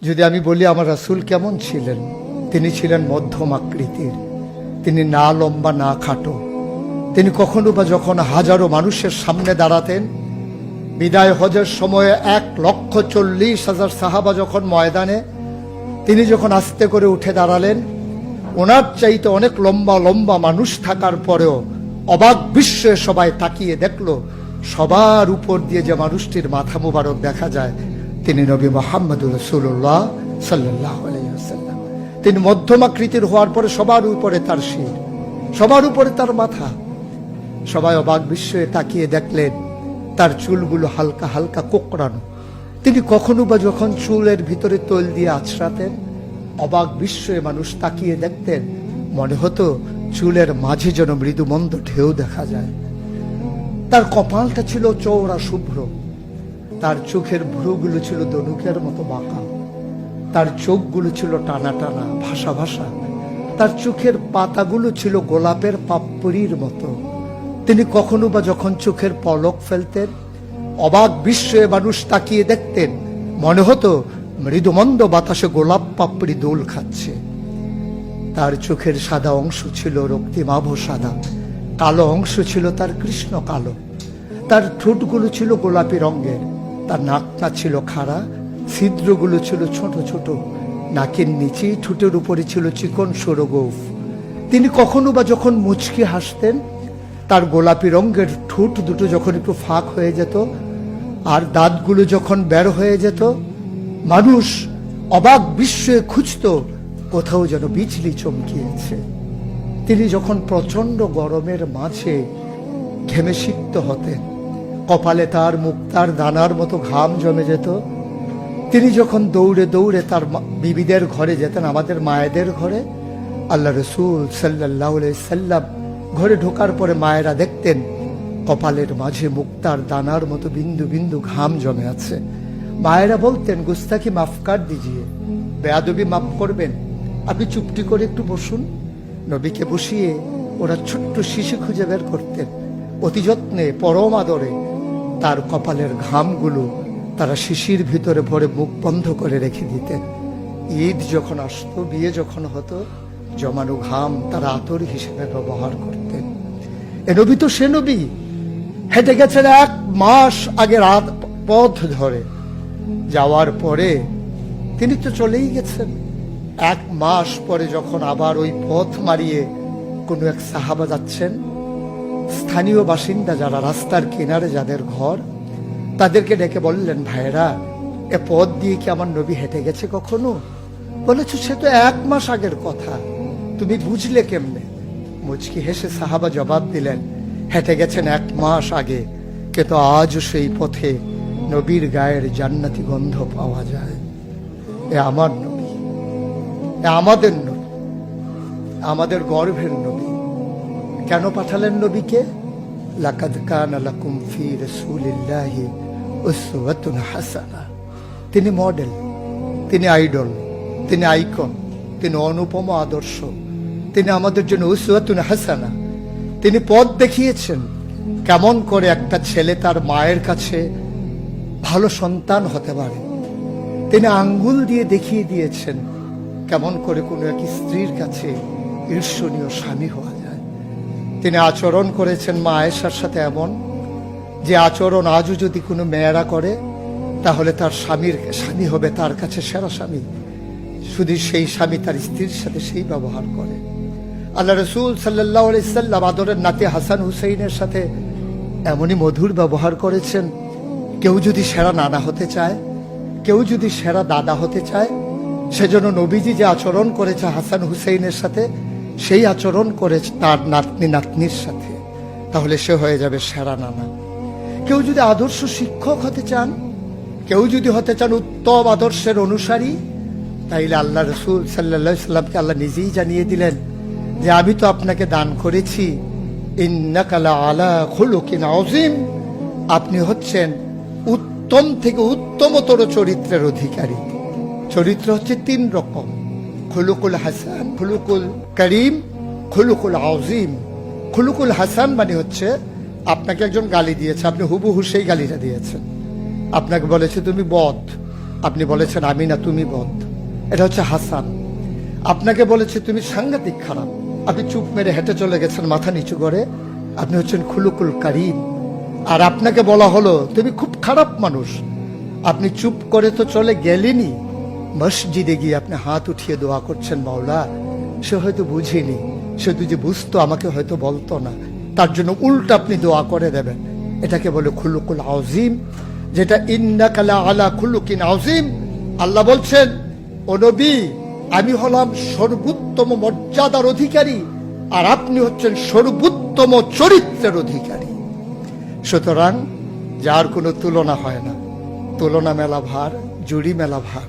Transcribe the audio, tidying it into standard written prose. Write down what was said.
যদি আমি বলি আমার রাসূল কেমন ছিলেন, তিনি ছিলেন মধ্যম আকৃতির, তিনি না লম্বা না খাটো। তিনি কখনো বা যখন হাজারো মানুষের সামনে দাঁড়াতেন, বিদায় হজের সময়ে 1,40,000 সাহাবা যখন ময়দানে, তিনি যখন আস্তে করে উঠে দাঁড়ালেন, ওনার চাইতে অনেক লম্বা লম্বা মানুষ থাকার পরেও অবাক বিস্ময়ে সবাই তাকিয়ে দেখলো সবার উপর দিয়ে যে মানুষটির মাথা মুবারক দেখা যায় তিনি নবী মুহাম্মদুর রাসূলুল্লাহ সাল্লাল্লাহু আলাইহি ওয়াসাল্লাম। তিনি মধ্যমাকৃতির হওয়ার পরে সবার উপরে তার শির, সবার উপরে তার মাথা। সবাই অবাক বিস্ময়ে তাকিয়ে দেখলেন তার চুলগুলো হালকা হালকা কোঁকড়ানো। তিনি কখনো বা যখন চুলের ভিতরে তৈল দিয়ে আছড়াতেন, অবাক বিস্ময়ে মানুষ তাকিয়ে দেখতেন, মনে হতো চুলের মাঝে যেন মৃদুমন্দ ঢেউ দেখা যায়। তার কপালটা ছিল চওড়া শুভ্র, তার চোখের ভ্রুগুলো ছিল ধনুকের মতো বাঁকা, তার চোখগুলো ছিল টানা টানা ভাসা ভাসা, তার চোখের পাতাগুলো ছিল গোলাপের পাপড়ির মতো। তিনি কখনো বা যখন চোখের পলক ফেলতেন, অবাক বিস্ময়ে মানুষ তাকিয়ে দেখতেন, মনে হতো মৃদুমন্দ বাতাসে গোলাপ পাপড়ি দোল খাচ্ছে। তার চোখের সাদা অংশ ছিল রক্তিমাভ সাদা, কালো অংশ ছিল তার কৃষ্ণ কালো। তার ঠোঁটগুলো ছিল গোলাপি রঙের, তার নাকটা ছিল খাড়া, ছিদ্রগুলো ছিল ছোট ছোট, নাকের নিচে ঠোঁটের উপরে ছিল চিকন সরু গোঁফ। তিনি কখনো বা যখন মুচকি হাসতেন, তার গোলাপি রঙের ঠোঁট দুটো যখন একটু ফাঁক হয়ে যেত আর দাঁতগুলো যখন বের হয়ে যেত, মানুষ অবাক বিস্ময়ে খুঁজত কোথাও যেন বিজলি চমকিয়েছে। তিনি যখন প্রচন্ড গরমের মাঝে ঘেমে সিক্ত হতেন, কপালে তার মুক্তার দানার মতো ঘাম জমে যেত। তিনি যখন দৌড়ে দৌড়ে তার বিবিদের ঘরে যেতেন, আমাদের মায়েদের ঘরে, আল্লাহ রাসূল সাল্লাল্লাহু আলাইহি সাল্লাম ঘরে ঢোকার পরে মায়েরা দেখতেন কপালের মাঝে মুক্তার দানার মতো বিন্দু বিন্দু ঘাম জমে আছে। মায়েরা বলতেন, গুস্তাখি মাফ কর দিজিয়ে, বেয়াদবি মাফ করবেন, আপনি চুপটি করে একটু বসুন। নবীকে বসিয়ে ওরা ছোট্ট শিশি খুঁজে বের করতেন, অতি যত্নে পরম আদরে তার কপালের ঘামগুলো তারা শিশির ভিতরে ভরে মুখ বন্ধ করে রেখে দিতেন। ঈদ যখন আসতো, বিয়ে যখন হতো, জমানো ঘাম তারা আতর হিসেবে ব্যবহার করতেন। এ নবী তো সে নবী, হেঁটে গেছেন 1 মাস আগে রাত পথ ধরে, যাওয়ার পরে তিনি তো চলেই গেছেন। 1 মাস পরে যখন আবার ওই পথ মারিয়ে কোনো এক সাহাবা যাচ্ছেন, স্থানীয় বাসিন্দা যারা রাস্তার কিনারে যাদের ঘর, তাদেরকে ডেকে বললেন, ভাইরা এ পথ দিয়ে কি আমার নবী হেঁটে গেছে কখনো? বলেছ সে তো 1 মাস আগের কথা, তুমি বুঝলে কেমনে? মুচকি হেসে সাহাবা জবাব দিলেন, হেঁটে গেছেন 1 মাস আগে, কিন্তু আজও সেই পথে নবীর গায়ের জান্নাতি গন্ধ পাওয়া যায়। এ আমার নবী, এ আমাদের নবী, আমাদের গর্ভের নবী। কেন পাঠালেন নবীকে? লাকাদ কানা লাকুম ফি রাসূলিল্লাহি উসওয়াতুন হাসানাহ। তিনি মডেল, তিনি আইডল, তিনি আইকন, তিনি অনুপম আদর্শ, তিনি আমাদের জন্য উসওয়াতুন হাসানাহ। তিনি পথ দেখিয়েছেন কেমন করে একটা ছেলে তার মায়ের কাছে ভালো সন্তান হতে পারে। তিনি আঙ্গুল দিয়ে দেখিয়ে দিয়েছেন কেমন করে কোনো এক স্ত্রীর কাছে ঈর্ষণীয় স্বামী হওয়া যায়। তিনি আচরণ করেছেন মা আয়েশার সাথে এমন যে আচরণ আজও যদি কোনো মেয়েরা করে তাহলে তার স্বামী হবে তার কাছে সেরা স্বামী। শুধু সেই স্বামী তার স্ত্রীর সাথে সেই ব্যবহার করে। আল্লাহ রাসূল সাল্লাল্লাহু আলাইহি সাল্লাম আদরের নাতি হাসান হুসাইনের সাথে এমনই মধুর ব্যবহার করেছেন। কেউ যদি সেরা নানা হতে চায়, কেউ যদি সেরা দাদা হতে চায়, সেজন্য নবীজি যে আচরণ করেছে হাসান হুসাইনের সাথে, সেই আচরণ করেছে তার নাতনি নাতনির সাথে, তাহলে সে হয়ে যাবে সেরা নানা। কেউ যদি আদর্শ শিক্ষক হতে চান, কেউ যদি হতে চান উত্তম আদর্শের অনুসারী, তাইলে আল্লাহ রাসূল সাল্লাল্লাহু আলাইহি সাল্লামকে আল্লাহ নিজেই জানিয়ে দিলেন যে আমি তো আপনাকে দান করেছি ইন্নাকা লাআলা খুলুকিন আযীম, আপনি হচ্ছেন উত্তম থেকে উত্তমতর চরিত্রের অধিকারী। চরিত্র হচ্ছে 3 রকম, খুলুকুল হাসান, খুলুকুল করিম, খুলুকুল আযীম। খুলুকুল হাসান মানে হচ্ছে আপনাকে একজন গালি দিয়েছে, আপনি হুবহু সেই গালিটা দিয়েছেন। আপনাকে বলেছে তুমি বদ, আপনি বলেছেন আমি না, তুমি বদ। এটা হচ্ছে হাসান। আপনাকে বলেছে তুমি সাংঘাতিক খারাপ, আপনি চুপ মেরে হেঁটে চলে গেছেন মাথা নিচু করে, আপনি হচ্ছেন খুলুকুল কারিম। আর আপনাকে বলা হলো তুমি খুব খারাপ মানুষ, আপনি চুপ করে তো চলে গেলেনি, মসজিদে গিয়ে আপনি হাত উঠিয়ে দোয়া করছেন, মাওলা সে হয়তো বুঝিনি, সে যদি বুঝতো আমাকে হয়তো বলতো না, তার জন্য উল্টা আপনি দোয়া করে দেবেন। এটাকে বলে খুলুকুল আযীম, যেটা ইন্নাকা লা আলা খুলুকিন আযীম। আল্লাহ বলছেন, ও নবী, আমি হলাম সর্বোত্তম মর্যাদার অধিকারী, আর আপনি হচ্ছেন সর্বোত্তম চরিত্রের অধিকারী। সুতরাং যার কোনো তুলনা হয় না, তুলনা মেলা ভার, জুড়ি মেলা ভার।